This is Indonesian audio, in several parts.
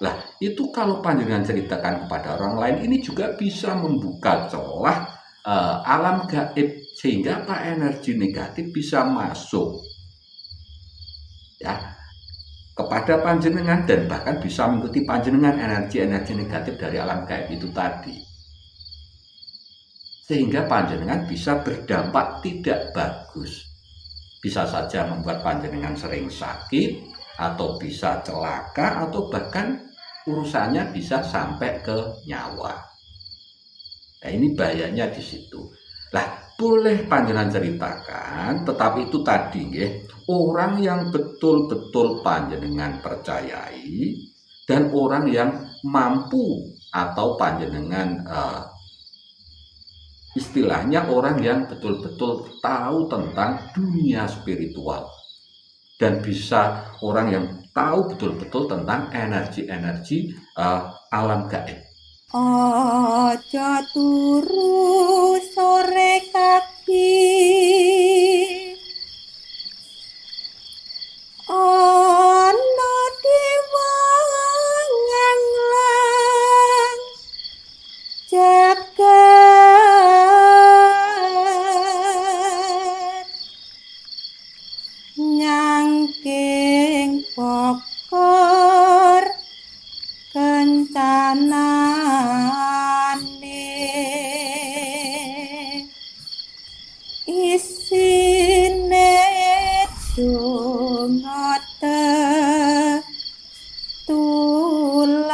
Lah, itu kalau panjenengan ceritakan kepada orang lain, ini juga bisa membuka celah alam gaib, sehingga apa, energi negatif bisa masuk ya kepada panjenengan, dan bahkan bisa mengikuti panjenengan energi-energi negatif dari alam gaib itu tadi, sehingga panjenengan bisa berdampak tidak bagus. Bisa saja membuat panjenengan sering sakit, atau bisa celaka, atau bahkan urusannya bisa sampai ke nyawa. Nah, ini bahayanya di situ. Lah, boleh panjenengan ceritakan, tetapi itu tadi ya, orang yang betul-betul panjenengan percayai, dan orang yang mampu atau panjenengan istilahnya orang yang betul-betul tahu tentang dunia spiritual, dan bisa orang yang tahu betul-betul tentang energi-energi alam gaib. Ojo turu sore kaki, ono diwanganglang jagat nyangking pokor kencanane isine dungote tulak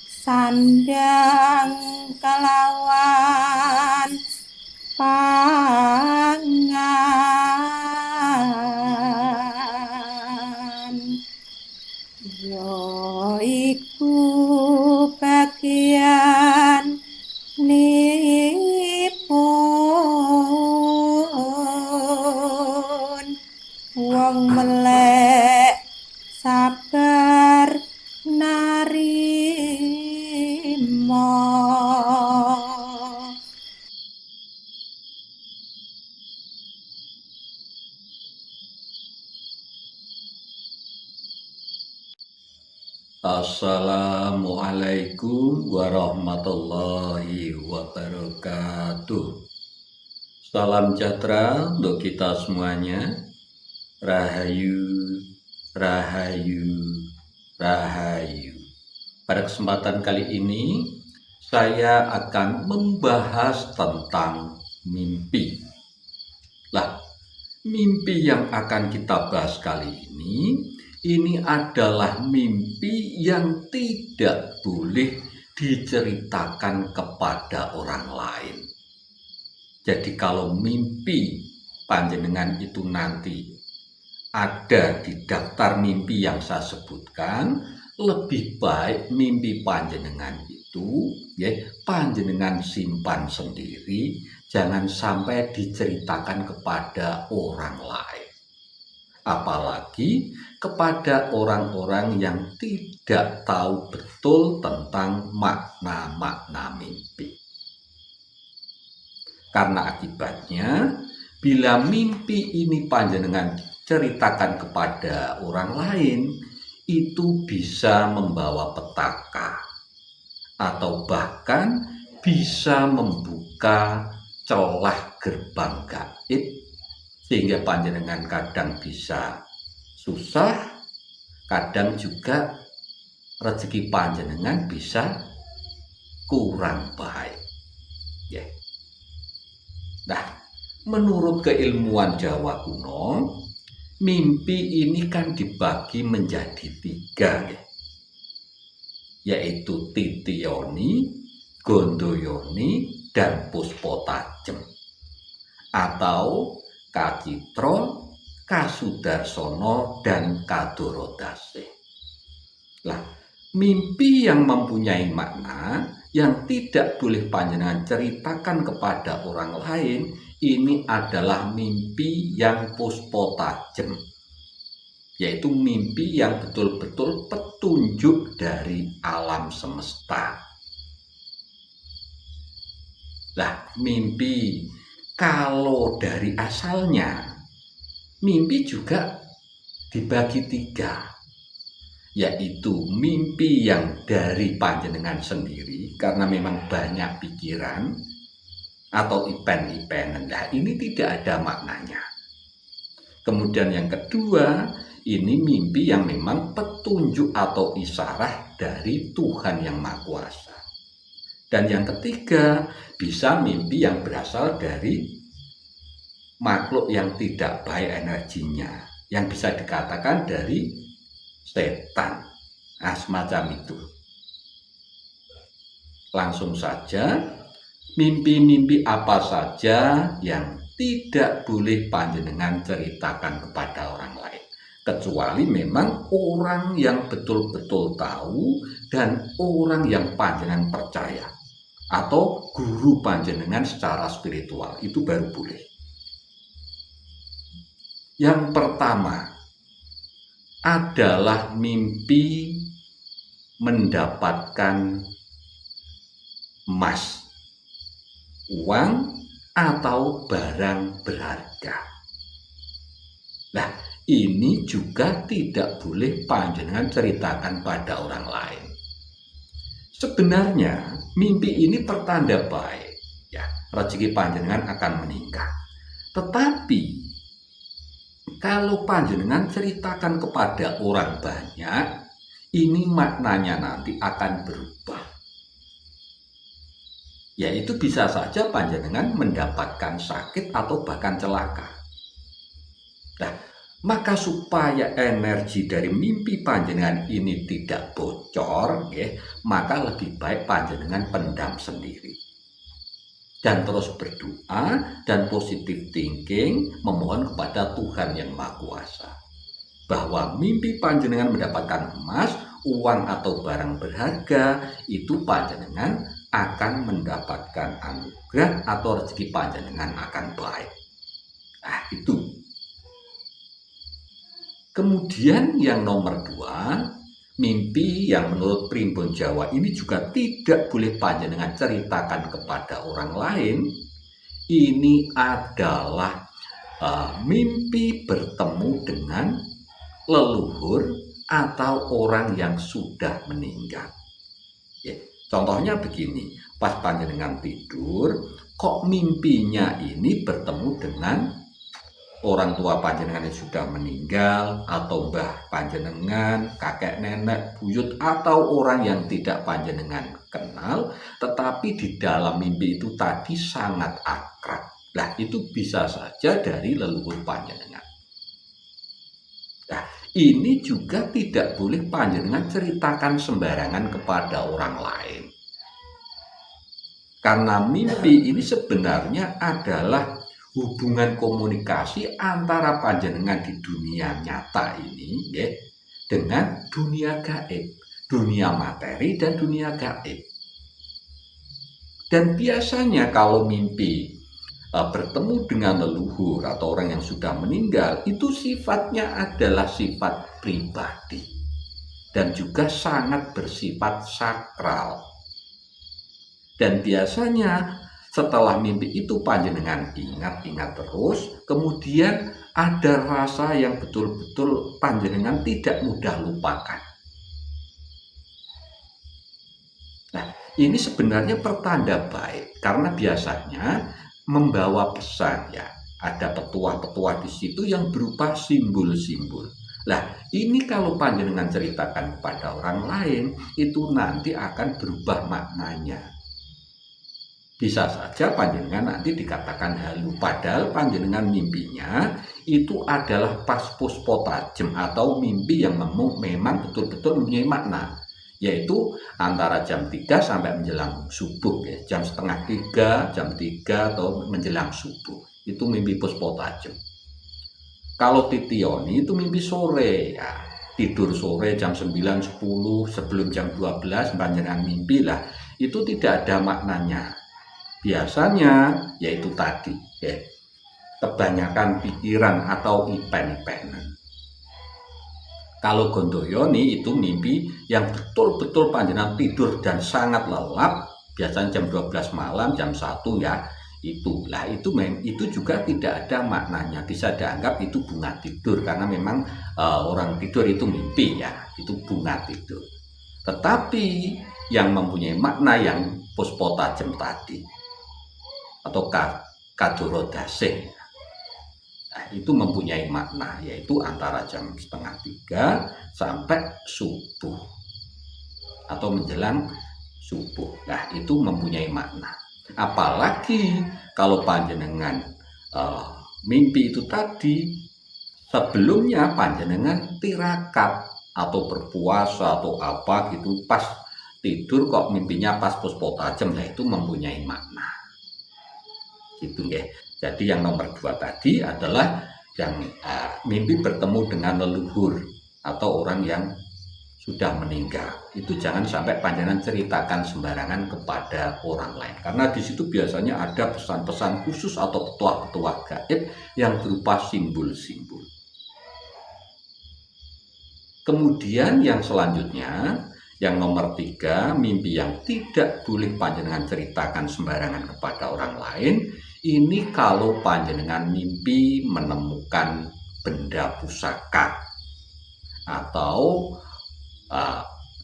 sandang kelawan pangan iku bagian nipun wong melek sabar narima. Assalamualaikum warahmatullahi wabarakatuh. Salam sejahtera untuk kita semuanya. Rahayu, rahayu, rahayu. Pada kesempatan kali ini, saya akan membahas tentang mimpi. Lah, mimpi yang akan kita bahas kali ini adalah mimpi yang tidak boleh diceritakan kepada orang lain. Jadi kalau mimpi panjenengan itu nanti ada di daftar mimpi yang saya sebutkan, lebih baik mimpi panjenengan itu ya panjenengan simpan sendiri, jangan sampai diceritakan kepada orang lain. Apalagi kepada orang-orang yang tidak tahu betul tentang makna-makna mimpi. Karena akibatnya, bila mimpi ini panjenengan ceritakan kepada orang lain, itu bisa membawa petaka, atau bahkan bisa membuka celah gerbang gaib, sehingga panjenengan kadang bisa susah, kadang juga rezeki panjenengan bisa kurang baik. Ya. Nah, menurut keilmuan Jawa kuno, mimpi ini kan dibagi menjadi 3 ya. Yaitu titiyoni, gondoyoni, dan puspotajem, atau kacitro, kasudarsono, dan kadorodase. Lah, mimpi yang mempunyai makna yang tidak boleh panjenengan ceritakan kepada orang lain, ini adalah mimpi yang puspotajem, yaitu mimpi yang betul-betul petunjuk dari alam semesta. Lah, mimpi kalau dari asalnya, mimpi juga dibagi 3, yaitu mimpi yang dari panjenengan sendiri karena memang banyak pikiran atau ipen-ipenan. Nah, ini tidak ada maknanya. Kemudian yang kedua, ini mimpi yang memang petunjuk atau isyarat dari Tuhan yang Maha Kuasa. Dan yang ketiga, bisa mimpi yang berasal dari makhluk yang tidak baik energinya, yang bisa dikatakan dari setan. Nah, semacam itu. Langsung saja, mimpi-mimpi apa saja yang tidak boleh panjenengan ceritakan kepada orang lain, kecuali memang orang yang betul-betul tahu dan orang yang panjenengan percaya atau guru panjenengan secara spiritual, itu baru boleh. Yang pertama adalah mimpi mendapatkan emas, uang, atau barang berharga. Nah, ini juga tidak boleh panjenengan ceritakan pada orang lain. Sebenarnya mimpi ini pertanda baik, ya, rezeki panjenengan akan meningkat. Tetapi kalau panjenengan ceritakan kepada orang banyak, ini maknanya nanti akan berubah. Yaitu bisa saja panjenengan mendapatkan sakit atau bahkan celaka. Nah, maka supaya energi dari mimpi panjenengan ini tidak bocor, maka lebih baik panjenengan pendam sendiri. Dan terus berdoa dan positive thinking, memohon kepada Tuhan yang Maha Kuasa bahwa mimpi panjenengan mendapatkan emas, uang atau barang berharga, itu panjenengan akan mendapatkan anugerah atau rezeki panjenengan akan baik. Nah, itu. Kemudian yang nomor 2, mimpi yang menurut Primbon Jawa ini juga tidak boleh panjenengan ceritakan kepada orang lain. Ini adalah mimpi bertemu dengan leluhur atau orang yang sudah meninggal. Contohnya begini, pas panjenengan tidur, kok mimpinya ini bertemu dengan orang tua panjenengan yang sudah meninggal, atau mbah panjenengan, kakek nenek, buyut, atau orang yang tidak panjenengan kenal, tetapi di dalam mimpi itu tadi sangat akrab. Nah, itu bisa saja dari leluhur panjenengan. Nah, ini juga tidak boleh panjenengan ceritakan sembarangan kepada orang lain. Karena mimpi ini sebenarnya adalah hubungan komunikasi antara panjenengan di dunia nyata ini dengan dunia gaib, dunia materi dan dunia gaib. Dan biasanya kalau mimpi bertemu dengan leluhur atau orang yang sudah meninggal, itu sifatnya adalah sifat pribadi dan juga sangat bersifat sakral. Dan biasanya setelah mimpi itu panjenengan ingat-ingat terus, kemudian ada rasa yang betul-betul panjenengan tidak mudah lupakan. Nah, ini sebenarnya pertanda baik karena biasanya membawa pesan, ya. Ada petuah-petuah di situ yang berupa simbol-simbol. Nah, ini kalau panjenengan ceritakan kepada orang lain, itu nanti akan berubah maknanya. Bisa saja panjenengan nanti dikatakan halu, padahal panjenengan mimpinya itu adalah pas puspo tajem atau mimpi yang memang betul-betul mempunyai makna, yaitu antara jam 3 sampai menjelang subuh, ya. Jam setengah 3, jam 3 atau menjelang subuh, itu mimpi puspo tajem. Kalau titioni itu mimpi sore, ya. Tidur sore jam 9, 10, sebelum jam 12 panjenengan mimpi lah, itu tidak ada maknanya. Biasanya yaitu tadi, ya, kebanyakan pikiran atau ipen-ipenan. Kalau gondoyoni itu mimpi yang betul-betul panjenengan tidur dan sangat lelap, biasanya jam 12 malam, jam 1, ya. Itu juga tidak ada maknanya, bisa dianggap itu bunga tidur karena memang orang tidur itu mimpi ya, itu bunga tidur. Tetapi yang mempunyai makna yang puspotajem tadi atau kadorodasih, itu mempunyai makna, yaitu antara jam 2:30 sampai subuh atau menjelang subuh. Itu mempunyai makna. Apalagi kalau panjenengan mimpi itu tadi sebelumnya panjenengan tirakat atau berpuasa atau apa gitu, pas tidur kok mimpinya pas puspotajem, itu mempunyai makna. Gitu ya. Jadi yang nomor 2 tadi adalah yang mimpi bertemu dengan leluhur atau orang yang sudah meninggal. Itu jangan sampai panjenengan ceritakan sembarangan kepada orang lain, karena di situ biasanya ada pesan-pesan khusus atau petuah-petuah gaib yang berupa simbol-simbol. Kemudian yang selanjutnya, yang nomor 3, mimpi yang tidak boleh panjenengan ceritakan sembarangan kepada orang lain. Ini kalau panjenengan mimpi menemukan benda pusaka atau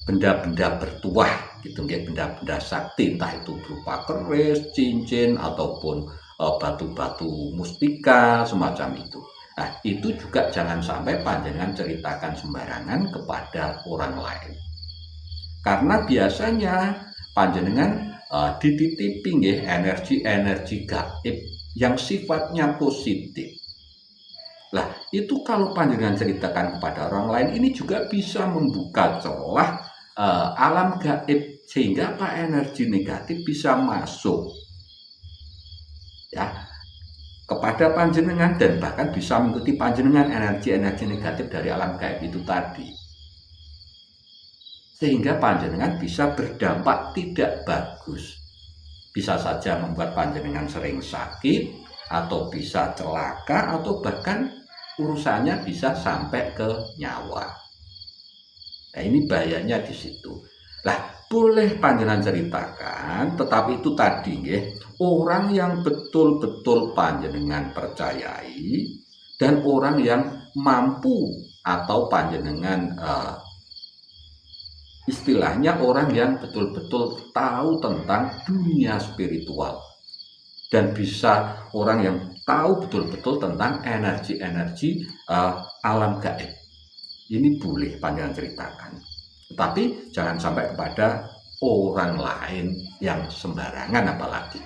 benda-benda bertuah gitu, benda-benda sakti, entah itu berupa keris, cincin ataupun batu-batu mustika semacam itu. Itu juga jangan sampai panjenengan ceritakan sembarangan kepada orang lain, karena biasanya panjenengan dititipi energi-energi gaib yang sifatnya positif. Itu kalau panjenengan ceritakan kepada orang lain, ini juga bisa membuka celah alam gaib, sehingga energi negatif bisa masuk ya kepada panjenengan, dan bahkan bisa mengikuti panjenengan energi-energi negatif dari alam gaib itu tadi, sehingga panjenengan bisa berdampak tidak bagus. Bisa saja membuat panjenengan sering sakit, atau bisa celaka, atau bahkan urusannya bisa sampai ke nyawa. Ini bahayanya di situ. Boleh panjenengan ceritakan, tetapi itu tadi orang yang betul-betul panjenengan percayai, dan orang yang mampu atau panjenengan istilahnya orang yang betul-betul tahu tentang dunia spiritual, dan bisa orang yang tahu betul-betul tentang energi-energi alam gaib. Ini boleh panjenengan ceritakan, tetapi jangan sampai kepada orang lain yang sembarangan apalagi.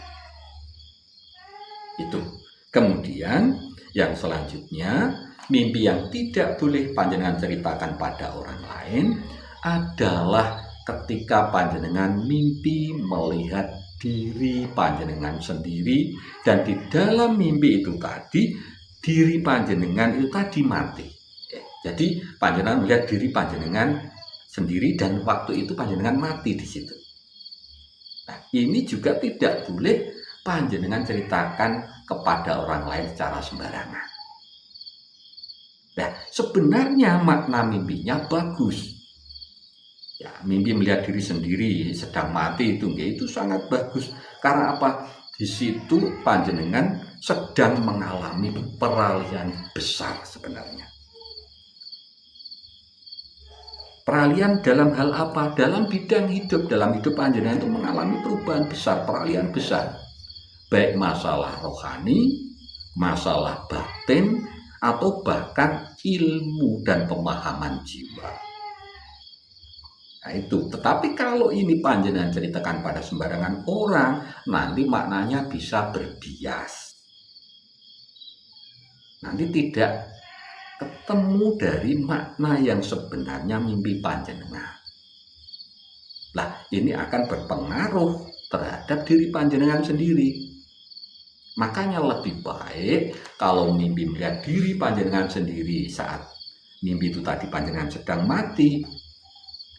Itu. Kemudian yang selanjutnya, mimpi yang tidak boleh panjenengan ceritakan pada orang lain adalah ketika panjenengan mimpi melihat diri panjenengan sendiri, dan di dalam mimpi itu tadi diri panjenengan itu tadi mati. Jadi panjenengan melihat diri panjenengan sendiri, dan waktu itu panjenengan mati di situ. Ini juga tidak boleh panjenengan ceritakan kepada orang lain secara sembarangan. Sebenarnya makna mimpinya bagus. Mimpi melihat diri sendiri sedang mati itu sangat bagus. Karena apa? Di situ panjenengan sedang mengalami peralihan besar sebenarnya. Peralihan dalam hal apa? Dalam bidang hidup. Dalam hidup panjenengan itu mengalami perubahan besar, peralihan besar. Baik masalah rohani, masalah batin, atau bahkan ilmu dan pemahaman jiwa. Itu. Tetapi kalau ini panjenengan ceritakan pada sembarangan orang, nanti maknanya bisa berbias. Nanti tidak ketemu dari makna yang sebenarnya mimpi panjenengan. Ini akan berpengaruh terhadap diri panjenengan sendiri. Makanya lebih baik kalau mimpi melihat diri panjenengan sendiri saat mimpi itu tadi panjenengan sedang mati,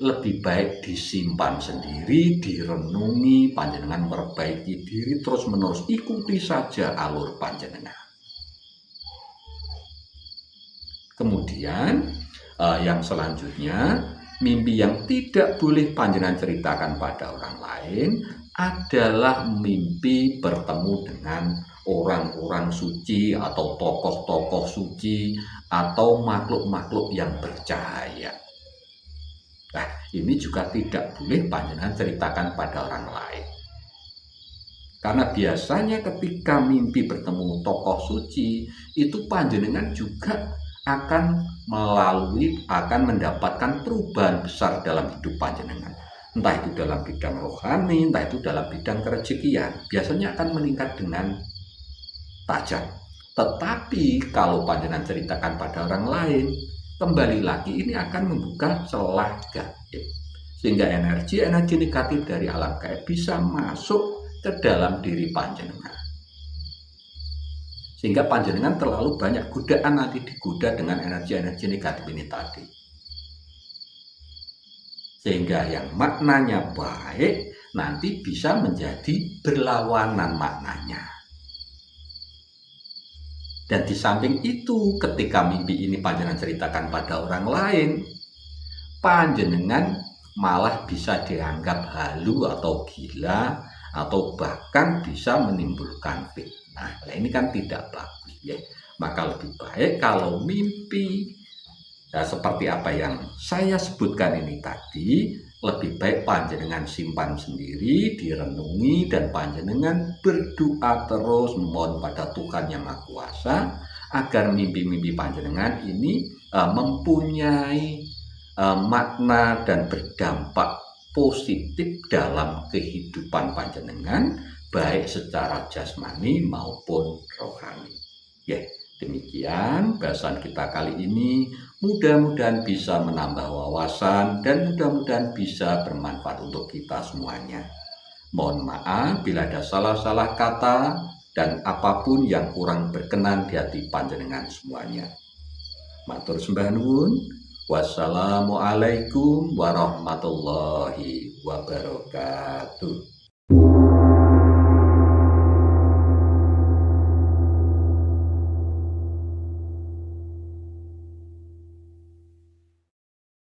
lebih baik disimpan sendiri, direnungi, panjenengan memperbaiki diri terus-menerus, ikuti saja alur panjenengan. Kemudian yang selanjutnya, mimpi yang tidak boleh panjenengan ceritakan pada orang lain adalah mimpi bertemu dengan orang-orang suci atau tokoh-tokoh suci atau makhluk-makhluk yang bercahaya. Nah, ini juga tidak boleh panjenengan ceritakan pada orang lain. Karena biasanya ketika mimpi bertemu tokoh suci, itu panjenengan juga akan mendapatkan perubahan besar dalam hidup panjenengan. Entah itu dalam bidang rohani, entah itu dalam bidang kerejekian, biasanya akan meningkat dengan tajam. Tetapi kalau panjenengan ceritakan pada orang lain, kembali lagi ini akan membuka celah gaib, sehingga energi-energi negatif dari alam gaib bisa masuk ke dalam diri panjenengan, sehingga panjenengan terlalu banyak godaan nanti digoda dengan energi-energi negatif ini tadi, sehingga yang maknanya baik nanti bisa menjadi berlawanan maknanya. Dan di samping itu, ketika mimpi ini panjenengan ceritakan pada orang lain, panjenengan malah bisa dianggap halu atau gila, atau bahkan bisa menimbulkan fitnah. Nah, ini kan tidak bagus ya. Maka lebih baik kalau mimpi seperti apa yang saya sebutkan ini tadi, lebih baik panjenengan simpan sendiri, direnungi, dan panjenengan berdoa terus memohon pada Tuhan Yang Maha Kuasa agar mimpi-mimpi panjenengan ini mempunyai makna dan berdampak positif dalam kehidupan panjenengan, baik secara jasmani maupun rohani. Ya, demikian bahasan kita kali ini. Mudah-mudahan bisa menambah wawasan dan mudah-mudahan bisa bermanfaat untuk kita semuanya. Mohon maaf bila ada salah-salah kata dan apapun yang kurang berkenan di hati panjenengan semuanya. Matur sembah nuwun. Wassalamualaikum warahmatullahi wabarakatuh.